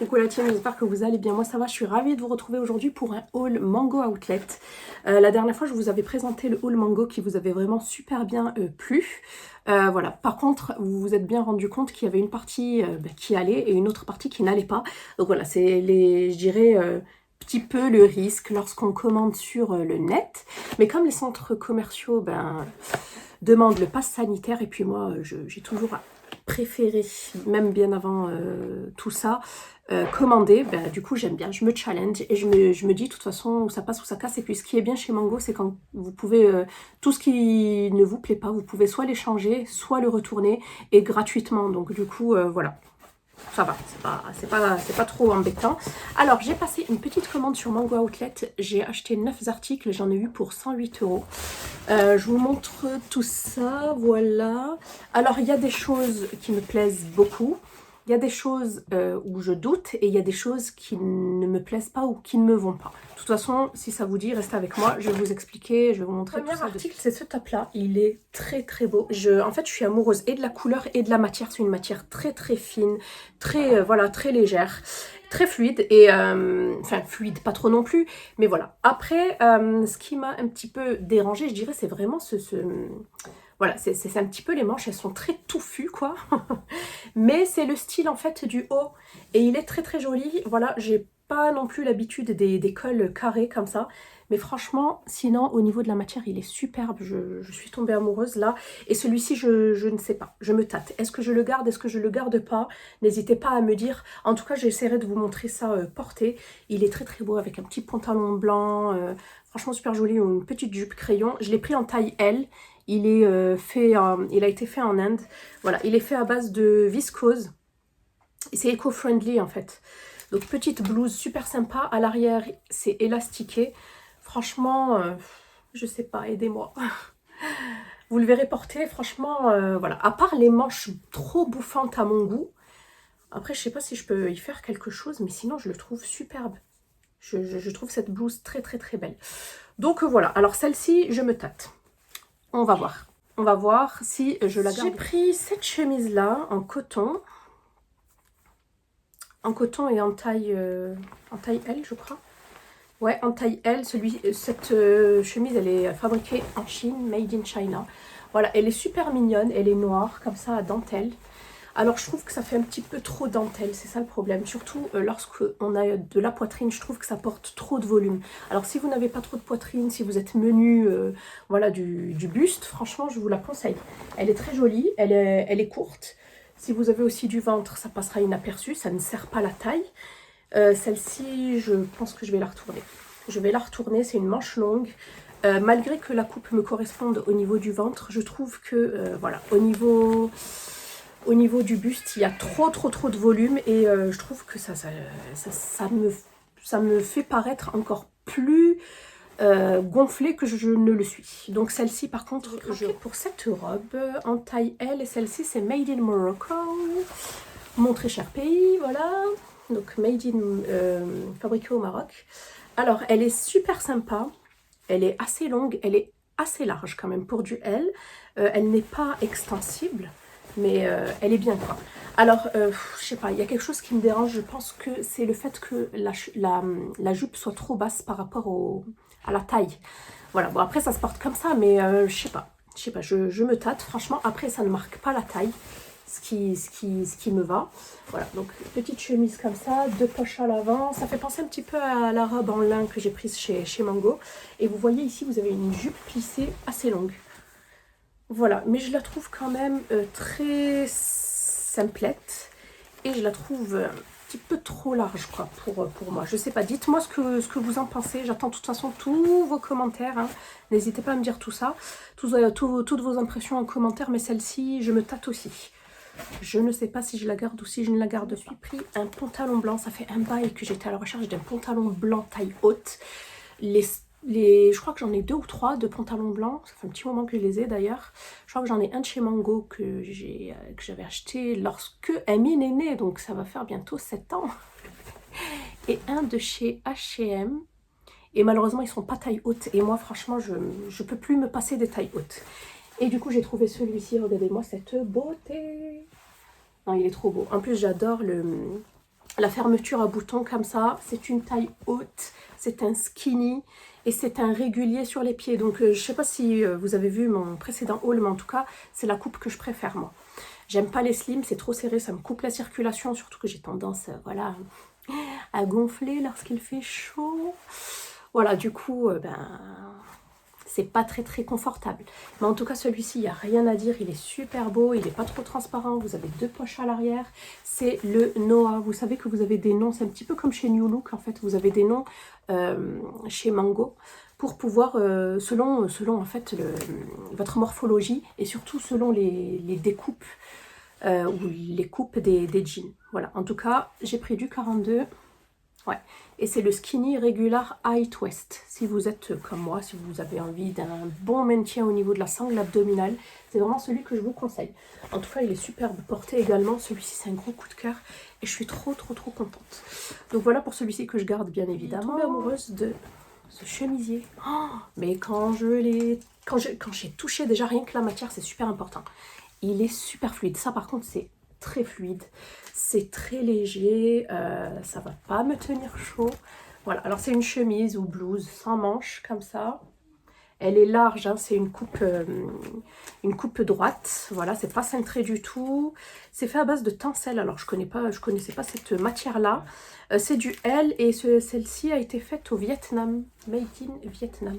Coucou la team, j'espère que vous allez bien. Moi ça va, je suis ravie de vous retrouver aujourd'hui pour un haul Mango Outlet. La dernière fois je vous avais présenté le haul Mango qui vous avait vraiment super bien plu. Voilà. Par contre, vous vous êtes bien rendu compte qu'il y avait une partie qui allait et une autre partie qui n'allait pas. Donc voilà, c'est je dirais, petit peu le risque lorsqu'on commande sur le net. Mais comme les centres commerciaux demandent le pass sanitaire, et puis moi j'ai toujours préféré, même bien avant tout ça, commander, du coup j'aime bien, je me challenge et je me dis de toute façon ça passe ou ça casse. Et puis ce qui est bien chez Mango, c'est quand vous pouvez, tout ce qui ne vous plaît pas, vous pouvez soit l'échanger, soit le retourner et gratuitement. Donc du coup voilà, ça va, c'est pas trop embêtant. Alors j'ai passé une petite commande sur Mango Outlet, j'ai acheté 9 articles, j'en ai eu pour 108 €. Je vous montre tout ça, voilà. Alors il y a des choses qui me plaisent beaucoup, il y a des choses où je doute et il y a des choses qui ne me plaisent pas ou qui ne me vont pas. De toute façon, si ça vous dit, restez avec moi, je vais vous expliquer, je vais vous montrer tout ça. Le premier article, c'est ce top-là, il est très très beau. En fait, je suis amoureuse et de la couleur et de la matière. C'est une matière très très fine, très, voilà, très légère, très fluide et, enfin fluide, pas trop non plus, mais voilà. Après, ce qui m'a un petit peu dérangée, je dirais, c'est vraiment voilà, c'est un petit peu les manches, elles sont très touffues, quoi. Mais c'est le style, en fait, du haut. Et il est très, très joli. Voilà, j'ai pas non plus l'habitude des cols carrés comme ça. Mais franchement, sinon, au niveau de la matière, il est superbe. Je suis tombée amoureuse, là. Et celui-ci, je ne sais pas. Je me tâte. Est-ce que je le garde? Est-ce que je le garde pas? N'hésitez pas à me dire. En tout cas, j'essaierai de vous montrer ça porté. Il est très, très beau avec un petit pantalon blanc. Franchement, super joli. Ou une petite jupe crayon. Je l'ai pris en taille L. Il est il a été fait en Inde. Voilà, il est fait à base de viscose. Et c'est éco-friendly en fait. Donc petite blouse super sympa. À l'arrière, c'est élastiqué. Franchement, je sais pas, aidez-moi. Vous le verrez porter, franchement, voilà. À part les manches trop bouffantes à mon goût. Après, je sais pas si je peux y faire quelque chose, mais sinon, je le trouve superbe. Je trouve cette blouse très très très belle. Donc voilà, alors celle-ci, je me tâte. On va voir. On va voir si je la garde. J'ai pris cette chemise-là en coton. En coton et en taille L, je crois. Ouais, en taille L. Cette chemise, elle est fabriquée en Chine, made in China. Voilà, elle est super mignonne. Elle est noire, comme ça, à dentelle. Alors, je trouve que ça fait un petit peu trop dentelle, c'est ça le problème. Surtout lorsqu'on a de la poitrine, je trouve que ça porte trop de volume. Alors, si vous n'avez pas trop de poitrine, si vous êtes menu voilà, du buste, franchement, je vous la conseille. Elle est très jolie, elle est courte. Si vous avez aussi du ventre, ça passera inaperçu, ça ne sert pas la taille. Celle-ci, je pense que je vais la retourner. Je vais la retourner, c'est une manche longue. Malgré que la coupe me corresponde au niveau du ventre, je trouve que, voilà, au niveau du buste, il y a trop de volume et je trouve que ça me fait paraître encore plus gonflée que je ne le suis. Donc celle-ci par contre, pour cette robe en taille L, et celle-ci c'est Made in Morocco, mon très cher pays, voilà. Donc Made in, fabriqué au Maroc. Alors elle est super sympa, elle est assez longue, elle est assez large quand même pour du L. Elle n'est pas extensible, mais elle est bien quoi. Alors, je sais pas, il y a quelque chose qui me dérange, je pense que c'est le fait que la jupe soit trop basse par rapport à la taille. Voilà, bon après ça se porte comme ça, mais je sais pas, je me tâte, franchement, après ça ne marque pas la taille, ce qui me va. Voilà, donc petite chemise comme ça, 2 poches à l'avant, ça fait penser un petit peu à la robe en lin que j'ai prise chez Mango. Et vous voyez ici, vous avez une jupe plissée assez longue. Voilà, mais je la trouve quand même très simplette et je la trouve un petit peu trop large quoi pour moi. Je sais pas, dites-moi ce que vous en pensez. J'attends de toute façon tous vos commentaires, hein. N'hésitez pas à me dire tout ça, toutes vos impressions en commentaire, mais celle-ci, je me tâte aussi. Je ne sais pas si je la garde ou si je ne la garde pas. J'ai pris un pantalon blanc, ça fait un bail que j'étais à la recherche d'un pantalon blanc taille haute. Je crois que j'en ai 2 ou 3 de pantalons blancs, ça fait un petit moment que je les ai d'ailleurs. Je crois que j'en ai un de chez Mango que j'avais acheté lorsque Amine est née, donc ça va faire bientôt 7 ans. Et un de chez H&M. Et malheureusement, ils sont pas taille haute. Et moi, franchement, je peux plus me passer des tailles hautes. Et du coup, j'ai trouvé celui-ci. Regardez-moi cette beauté. Non, il est trop beau. En plus, j'adore la fermeture à boutons comme ça. C'est une taille haute, c'est un skinny et c'est un régulier sur les pieds. Donc je ne sais pas si vous avez vu mon précédent haul, mais en tout cas c'est la coupe que je préfère moi. J'aime pas les slims, c'est trop serré, ça me coupe la circulation, surtout que j'ai tendance voilà, à gonfler lorsqu'il fait chaud. Voilà, du coup, c'est pas très confortable. Mais en tout cas, celui-ci, il n'y a rien à dire. Il est super beau, il n'est pas trop transparent. Vous avez 2 poches à l'arrière. C'est le Noah. Vous savez que vous avez des noms, c'est un petit peu comme chez New Look, en fait. Vous avez des noms chez Mango pour pouvoir, selon en fait, votre morphologie et surtout selon les découpes ou les coupes des jeans. Voilà, en tout cas, j'ai pris du 42. Ouais, et c'est le Skinny Regular High Twist. Si vous êtes comme moi, si vous avez envie d'un bon maintien au niveau de la sangle abdominale, c'est vraiment celui que je vous conseille. En tout cas, il est superbe porté également. Celui-ci, c'est un gros coup de cœur et je suis trop contente. Donc voilà pour celui-ci que je garde bien évidemment. Je suis tombée amoureuse de ce chemisier. Oh, mais quand j'ai touché, déjà rien que la matière, c'est super important. Il est super fluide. Ça, par contre, c'est très fluide. C'est très léger. Ça va pas me tenir chaud. Voilà. Alors, c'est une chemise ou blouse sans manches, comme ça. Elle est large, hein, c'est une coupe droite. Voilà, c'est pas cintré du tout. C'est fait à base de tencel. Alors, je connaissais pas cette matière-là. C'est du L et celle-ci a été faite au Vietnam. Made in Vietnam.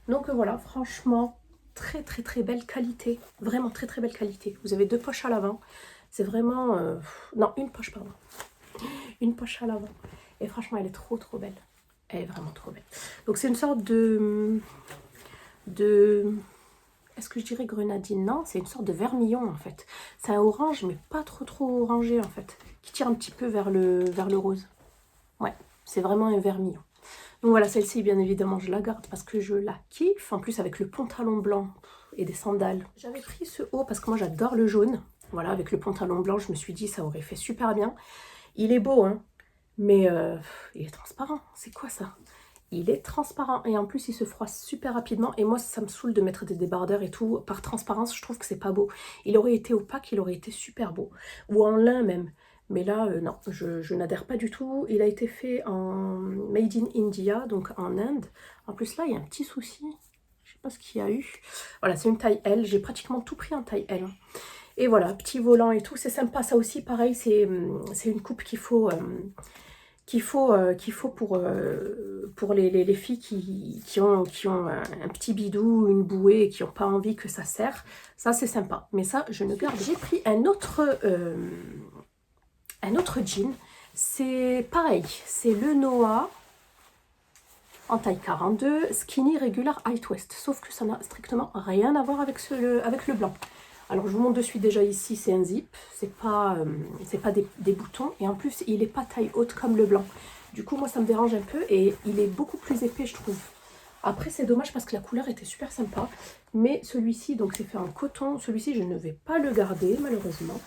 Donc, voilà, franchement, très belle qualité. Vraiment très belle qualité. Vous avez 2 poches à l'avant. C'est vraiment... non, une poche, pardon. Une poche à l'avant. Et franchement, elle est trop belle. Elle est vraiment trop belle. Donc, c'est une sorte de... Est-ce que je dirais grenadine? Non, c'est une sorte de vermillon, en fait. C'est un orange, mais pas trop orangé, en fait. Qui tire un petit peu vers le rose. Ouais, c'est vraiment un vermillon. Donc voilà, celle-ci, bien évidemment, je la garde parce que je la kiffe. En plus, avec le pantalon blanc et des sandales. J'avais pris ce haut parce que moi, j'adore le jaune. Voilà, avec le pantalon blanc, je me suis dit, ça aurait fait super bien. Il est beau, hein, mais il est transparent. C'est quoi ça? Il est transparent et en plus, il se froisse super rapidement. Et moi, ça me saoule de mettre des débardeurs et tout. Par transparence, je trouve que c'est pas beau. Il aurait été opaque, il aurait été super beau. Ou en lin même. Mais là, non, je n'adhère pas du tout. Il a été fait en Made in India, donc en Inde. En plus, là, il y a un petit souci. Je sais pas ce qu'il y a eu. Voilà, c'est une taille L. J'ai pratiquement tout pris en taille L. Et voilà, petit volant et tout. C'est sympa. Ça aussi, pareil, c'est une coupe qu'il faut pour les filles qui ont un petit bidou, une bouée et qui n'ont pas envie que ça serre. Ça, c'est sympa. Mais ça, je ne garde. J'ai pris un autre jean. C'est pareil. C'est le Noah en taille 42, Skinny Regular High Twist. Sauf que ça n'a strictement rien à voir avec le blanc. Alors je vous montre de suite déjà ici, c'est un zip, c'est pas des boutons et en plus il n'est pas taille haute comme le blanc. Du coup moi ça me dérange un peu et il est beaucoup plus épais je trouve. Après c'est dommage parce que la couleur était super sympa, mais celui-ci donc c'est fait en coton, celui-ci je ne vais pas le garder malheureusement.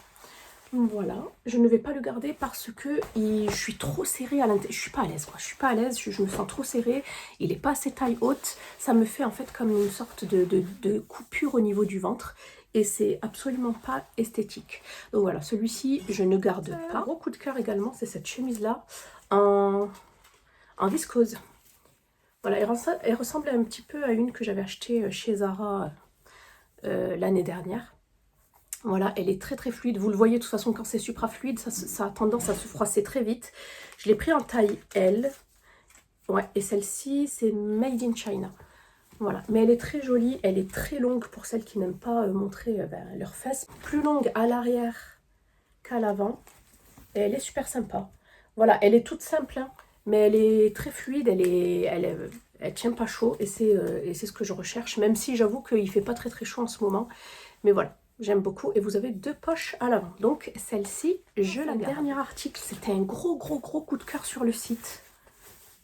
Voilà, je ne vais pas le garder parce que je suis trop serrée à l'intérieur, je suis pas à l'aise quoi, je suis pas à l'aise, je me sens trop serrée, il n'est pas assez taille haute, ça me fait en fait comme une sorte de coupure au niveau du ventre et c'est absolument pas esthétique. Donc voilà, celui-ci je ne garde pas. Gros coup de cœur également, c'est cette chemise là en viscose. Voilà, elle ressemble un petit peu à une que j'avais achetée chez Zara l'année dernière. Voilà, elle est très fluide. Vous le voyez de toute façon quand c'est supra fluide, ça a tendance à se froisser très vite. Je l'ai pris en taille L. Ouais, et celle-ci, c'est Made in China. Voilà, mais elle est très jolie. Elle est très longue pour celles qui n'aiment pas montrer leurs fesses. Plus longue à l'arrière qu'à l'avant. Et elle est super sympa. Voilà, elle est toute simple, hein, mais elle est très fluide. Elle tient pas chaud et c'est ce que je recherche. Même si j'avoue qu'il fait pas très chaud en ce moment. Mais voilà. J'aime beaucoup et vous avez 2 poches à l'avant. Donc celle-ci, je la garde. Dernier article, c'était un gros coup de cœur sur le site.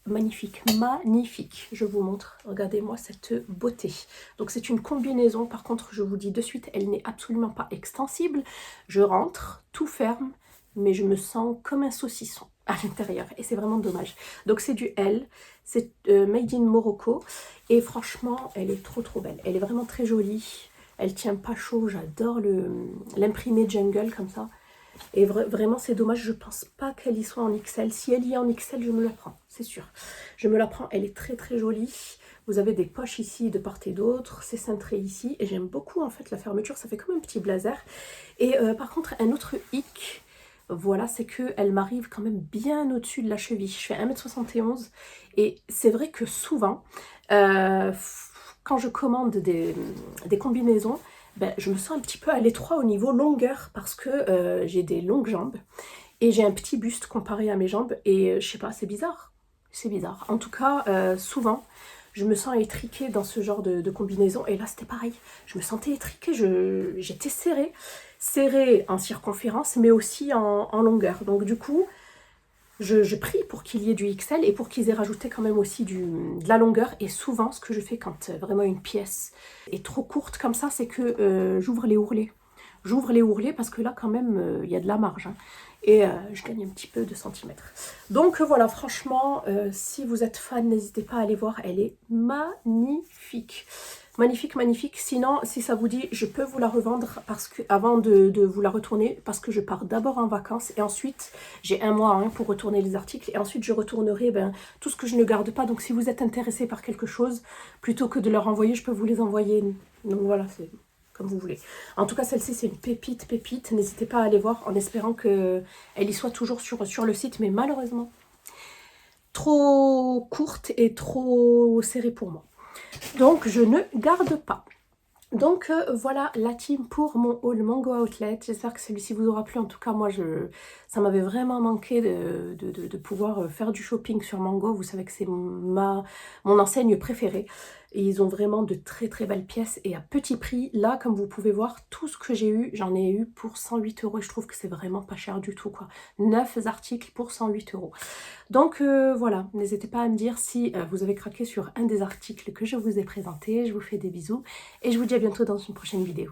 Magnifique, magnifique. Je vous montre, regardez-moi cette beauté. Donc c'est une combinaison, par contre je vous dis de suite, elle n'est absolument pas extensible. Je rentre, tout ferme, mais je me sens comme un saucisson à l'intérieur et c'est vraiment dommage. Donc c'est du L, c'est Made in Morocco et franchement elle est trop belle. Elle est vraiment très jolie. Elle tient pas chaud, j'adore l'imprimé jungle comme ça. Et vraiment, c'est dommage, je pense pas qu'elle y soit en XL. Si elle y est en XL, je me la prends, c'est sûr. Je me la prends, elle est très très jolie. Vous avez des poches ici de part et d'autre, c'est cintré ici. Et j'aime beaucoup en fait la fermeture, ça fait comme un petit blazer. Et par contre, un autre hic, voilà, c'est qu'elle m'arrive quand même bien au-dessus de la cheville. Je fais 1m71 et c'est vrai que souvent, quand je commande des combinaisons, ben, je me sens un petit peu à l'étroit au niveau longueur parce que j'ai des longues jambes et j'ai un petit buste comparé à mes jambes et je sais pas, c'est bizarre. C'est bizarre. En tout cas, souvent, je me sens étriquée dans ce genre de combinaison et là c'était pareil. Je me sentais étriquée, j'étais serrée. Serrée en circonférence mais aussi en longueur. Donc du coup, je prie pour qu'il y ait du XL et pour qu'ils aient rajouté quand même aussi de la longueur. Et souvent, ce que je fais quand vraiment une pièce est trop courte comme ça, c'est que j'ouvre les ourlets. J'ouvre les ourlets parce que là, quand même, il y a de la marge. Hein. Et je gagne un petit peu de centimètres. Donc voilà, franchement, si vous êtes fan, n'hésitez pas à aller voir. Elle est magnifique. Magnifique, magnifique. Sinon, si ça vous dit, je peux vous la revendre parce que, avant de vous la retourner, parce que je pars d'abord en vacances et ensuite, j'ai un mois hein, pour retourner les articles et ensuite je retournerai tout ce que je ne garde pas. Donc si vous êtes intéressé par quelque chose, plutôt que de leur envoyer, je peux vous les envoyer. Donc voilà, c'est comme vous voulez. En tout cas, celle-ci, c'est une pépite, pépite. N'hésitez pas à aller voir en espérant qu'elle y soit toujours sur le site. Mais malheureusement, trop courte et trop serrée pour moi. Donc, je ne garde pas. Donc, voilà la team pour mon haul Mango Outlet. J'espère que celui-ci vous aura plu. En tout cas, moi, ça m'avait vraiment manqué de pouvoir faire du shopping sur Mango. Vous savez que c'est mon enseigne préférée. Et ils ont vraiment de très très belles pièces et à petit prix. Là, comme vous pouvez voir, tout ce que j'ai eu, j'en ai eu pour 108 € et je trouve que c'est vraiment pas cher du tout, quoi. 9 articles pour 108 €. Donc voilà, n'hésitez pas à me dire si vous avez craqué sur un des articles que je vous ai présentés. Je vous fais des bisous et je vous dis à bientôt dans une prochaine vidéo.